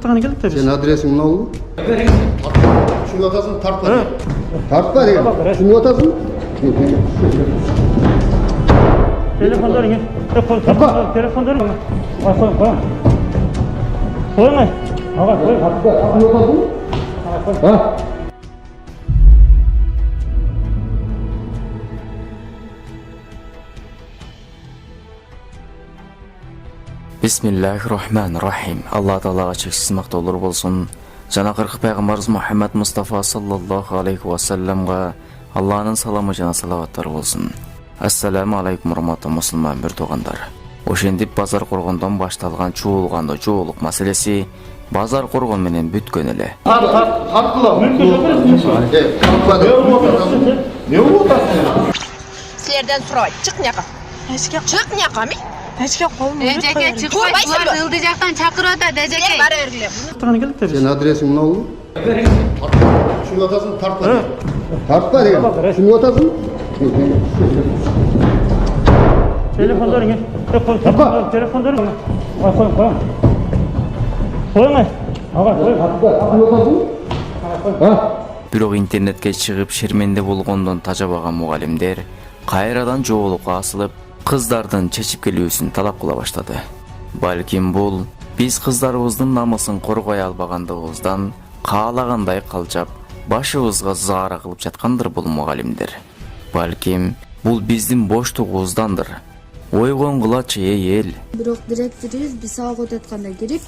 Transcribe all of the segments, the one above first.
Таганы келип бериз. Senin adresin ne oldu? Şunu atasın tartma. Tartma diye. Şunu atasın. Telefonlarını. Telefonlarını. Koy. Koyma. Aga koy. Şunu atasın. Ha? Bismillahirrahmanirrahim. Allah Taalaga cheksiz maqtovlar bolsun. Jana qirq payg'ambarimiz Muhammad Mustafa sallallohu alayhi va sallamga Allah'ın salamı jana salavatlar bolsun. Assalamu alaykum hurmatly musulmon bir tog'andar. Oşendip bazar qo'rg'ondan baştalgan çoğulganda çoğuluk masalesi bazar qo'rg'on menen bütkön ele. Tartma. Ne oldu? Sizlerden soray. Çık nyaka. Çık nyaka mi? Eşke kolum Dejeke çıkmay. Bunlar ıldıcaktan çakırıyor da dejeke. Gel bari örgülem. Tagаны келип бериz. Senin adresin ne oldu? Şunu atasın tartma. Tartma diye. Şunu atasın. Telefonlarını. Telefonlarını. Koy. Koyma. Aga koy. Şunu atasın. Ha? Бирок интернетке чыгып шерменде болгондон тажабаган мугалимдер кайрадан жоолукка асылып, кыздардын чечип келүүсүн талап кыла баштады. Балким бул биз кыздарыбыздын намысын коргой албагандыгыбыздан каалагандай калжап, башыбызга заара кылып жаткандыр бул мугалимдер. Балким бул биздин боштугубуздандыр. Ойгонгулачы эл. Бирок директорубуз биз сабак өтөткөндө кирип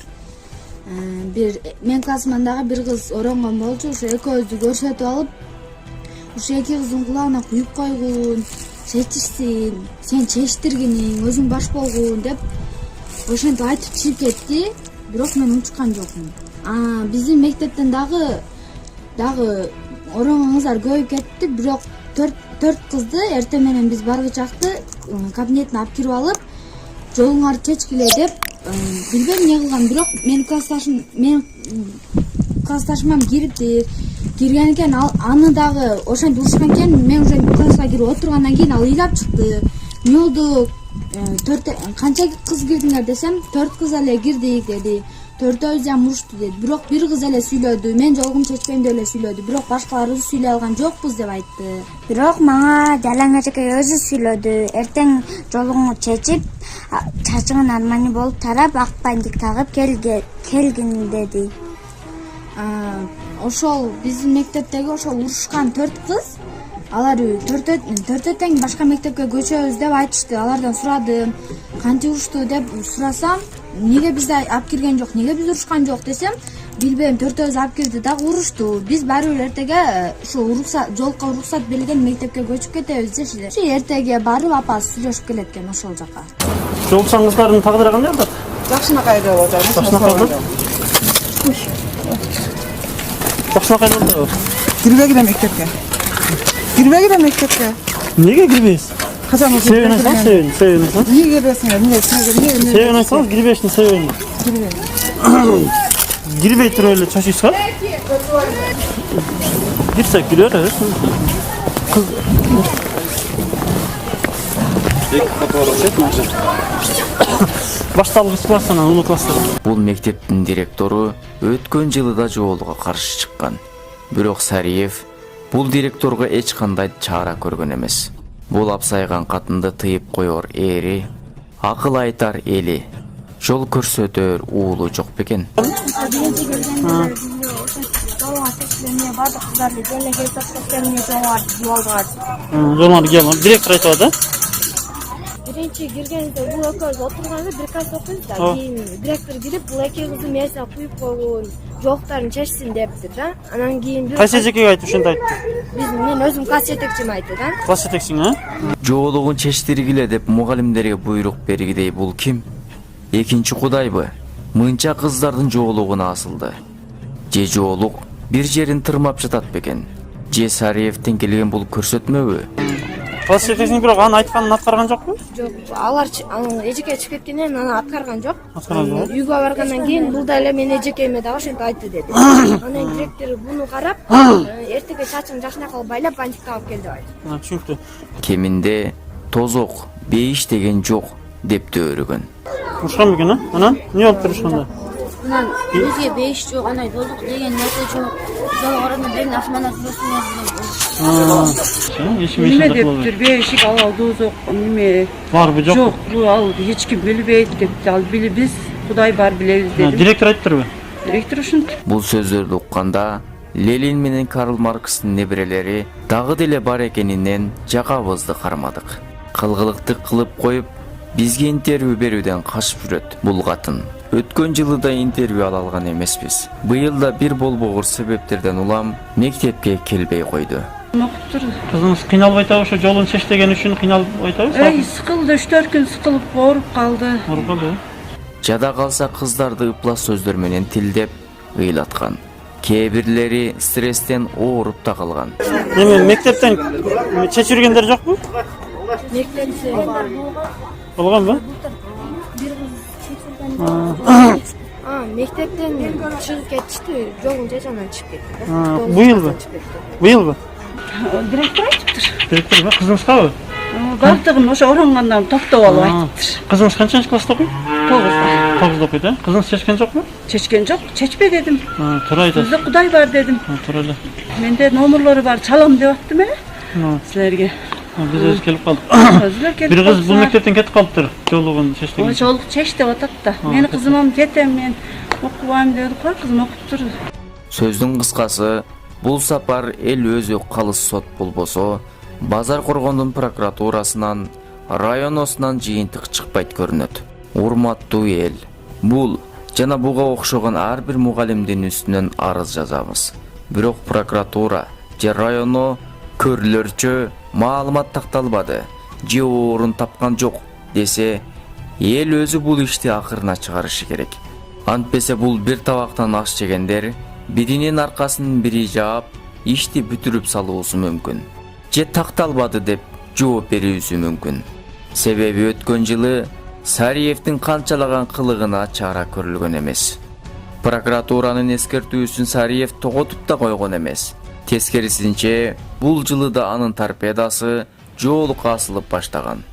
бир мен классымдагы бир кыз оронгон болчу, ошо экөөбүздү көрсөтүп алып, ошо эки кыздын кулагына куюп койгун, чечишсин, сен чечтиргиниң, өзүң баш болгун деп ошентип айтып чыгып кетти. Бирок мен учкан жокмун. Биздин мектептен дагы оронгон кыздар көбөйүп кетти. Бирок төрт кызды эртең менен биз баргычакты кабинетине алып кирип алып, жолуңарды чечкиле деп билбейм эмне кылган. Бирок менин классташымам кирген экен, аны дагы ошентип урушкан экен. Мен уже класска кирип отургандан кийин ал ыйлап чыкты. Эмне болду? Канча кыз кирдиңер десем, 4 кыз эле кирдик деди. Төртөөбүз жам урушту деди. Бирок бир кыз эле сүйлөдү. Мен жолугум чечпейм деп эле сүйлөдү. Бирок башкалары сүйлөй алган жокпуз деп айтты. Бирок мага жалаң эжеке өзү сүйлөдү. Эртең жолуңду чечип, чачыңын армани болуп тарап, ак бантик тагып келгин деди. Ошол биздин мектептеги ошол урушкан 4 кыз, алар төртөтең башка мектепке көчөбүз деп айтышты. Алардан сурадым, кантип урушту деп сурасам, неге бизди алып кирген жок, неге биз урушкан жок десем, билбейм, төртөөбүз алып кирди да урушту. Биз баары бир эртеге ушу жолукка уруксат берилген мектепке көчүп кетебиз дешти. Ошо эртеге барып апасы сүйлөшүп келет экен ошол жака. Жолуксан кыздардын тагдыры кандай болот? Жакшынакай деп атат. Жакшынакай болот. Кирбегиде мектепке. Неге кирбейсиз? Качан окуп Себебин айтсаңыз, себебин айтсаңыз. Неге кирбесиңер? Себебин айтсаңыз, кирбештин себебин. Кирбей туруп эле чачыйсыз го? Кирсек киребиз. Башталгыч класстан улуу класста. Бул мектептин директору өткөн жылы да жоолуга каршы чыккан. Бирок Сариев бул директорго эч кандай чара көргөн эмес. Бул апсайган катынды тыйып коёр эри, акыл айтар эли, жол көрсөтөр уулу жок бекен. Жолуңар кел, директор айтып атат. Birinci girgenizde bu eköz oturganı bir kas okuyuz da keyin direktör girip bu эки kızı meyse kuyup koyun, joklarını çeşsin depti da. Anan keyin bir Кайсы эжекеге айтып ошентип айтты? men özüm kas жетекчим айтты да. Класс жетекчиң, а? Жоолугун чечтиргиле деп мугалимдерге буйрук бергидей бул ким? Экинчи кудайбы? Мынча кыздардын жоолугуна асылды. Же жоолук бир жерин тырмап жатат бекен? Же Сариевден келген бул көрсөтмөбү? Класс жетекчиң бирок анын айтканын аткарган жокпу? Жок, алар эжеке чыгып кеткенден аны аткарган жок. Аткарган жок. Үйгө баргандан кийин бул да эле мен эжекеме дагы ошентип айтты деди. Анан директор буну карап, эртеге чачың жакшына кылып байлап бантикти алып келди айтты. Түшүнүктүү. Кеминде тозок, бейиш деген жок деп өрүгөн. Ушкан бекен, а? Анан эмне болуп турушканда? Bundan bizge 5 жок андай болдук деген нерсе жок. Жол караганда бирин асманда турсун Eşim Неме eşim de дептир, бешик ал доозок неме. Var bu Жок, yok. бул ал эч ким билбейт деп, ал биз Кудай бар билебиз дедим. Direktör ayттырбы? Директор ушинтип. Бул сөздөрдү укканда Ленин менен Карл Маркстын неберелери дагы деле бар экенинен жакабызды кармадык. Кылгылыктык кылып коюп, бизге интервью берүүдөн качып жүрөт бул катын. Өткөн жылы да интервью ала алган эмеспиз. Быйыл да бир болбогор себептерден улам мектепке келбей койду. Окуп тур. Kızınız kıyналып айтабы, ошо жолун чечтеген үчүн кыйналып айтабы? Эй, сыкылды, 3-4 күн сыкылып ооруп калды. Оркалды. Жада калса кыздарды ыплас сөздөр менен тилдеп ыйлаткан. Кээ бирлери стресстен ооруп да калган. Эми мектептен чечип жүргөндөр жокпу? Мектепте Болгонбу? мектептен чыгып кетишти, жолун чечанан чыгып кетти. Быйылбы? Быйылбы? Директор айтыптыр. Директор ба? Кызыңыз кабы? Бардыгын ошо оронгандан токтоп алып айтыптыр. Кызыңыз канчанчы класста окуйт? 9-да. 9-да окуйт, э? Кызыңыз чечкен жокпу? Чечкен жок, чечпе дедим. Туура айтасыз. Бизде Кудай бар дедим. Туура эле. Менде номерлору бар, чалам деп аттым эле силерге. Биз өзү келип калдык. Өзүлөр келип Бир кыз бул мектептен кетип калыптыр. Жолугун чечтеген. Жолук чеч деп атат да. Мени кызымам кетем мен окубайм деди го, кызым окуп тур. Сөздүн кыскасы, бул сапар эл өзү калыс сот болбосо, Базар Коргондун прокуратурасынан, районосунан жыйынтык чыкпайт көрүнөт. Урматтуу эл, бул жана буга окшогон ар бир мугалимдин үстүнөн арыз жазабыз. Бирок прокуратура же районо көрүлөрчө маалымат такталбады, же орун тапкан жок десе, эл өзү бул ишти акырына чыгарышы керек. Антпесе бул бир табактан аш жегендер биринин аркасын бири жаап, ишти бүтүрүп салуусу мүмкүн. Же такталбады деп жооп берүүсү мүмкүн. Себеби өткөн жылы Сариевдин канчалаган кылыгына чара көрүлгөн эмес. Прокуратуранын эскертүүсүн Сариев тоготуп да койгон эмес. Тескерисинче, бул жылы да анын торпедасы жоолукка асылып баштаган.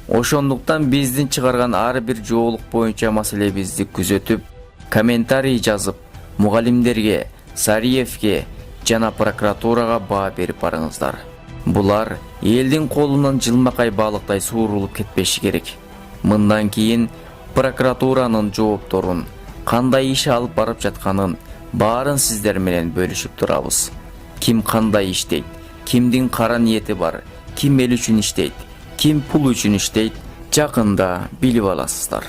Ошондуктан биздин чыгарган ар бир жоолук боюнча маселебизди күзөтүп, комментарий жазып, мугалимдерге, Сариевге жана прокуратурага баа берип барыңыздар. Булар элдин колунан жылмакай балыктай суурулуп кетпеши керек. Мындан кийин прокуратуранын жоопторун, кандай иш алып барып жатканын баарын сиздер менен бөлүшүп турабыз. Ким кандай иштейт, кимдин кара ниети бар, ким эл үчүн иштейт, ким пул үчүн иштейт, жакында билип аласыздар.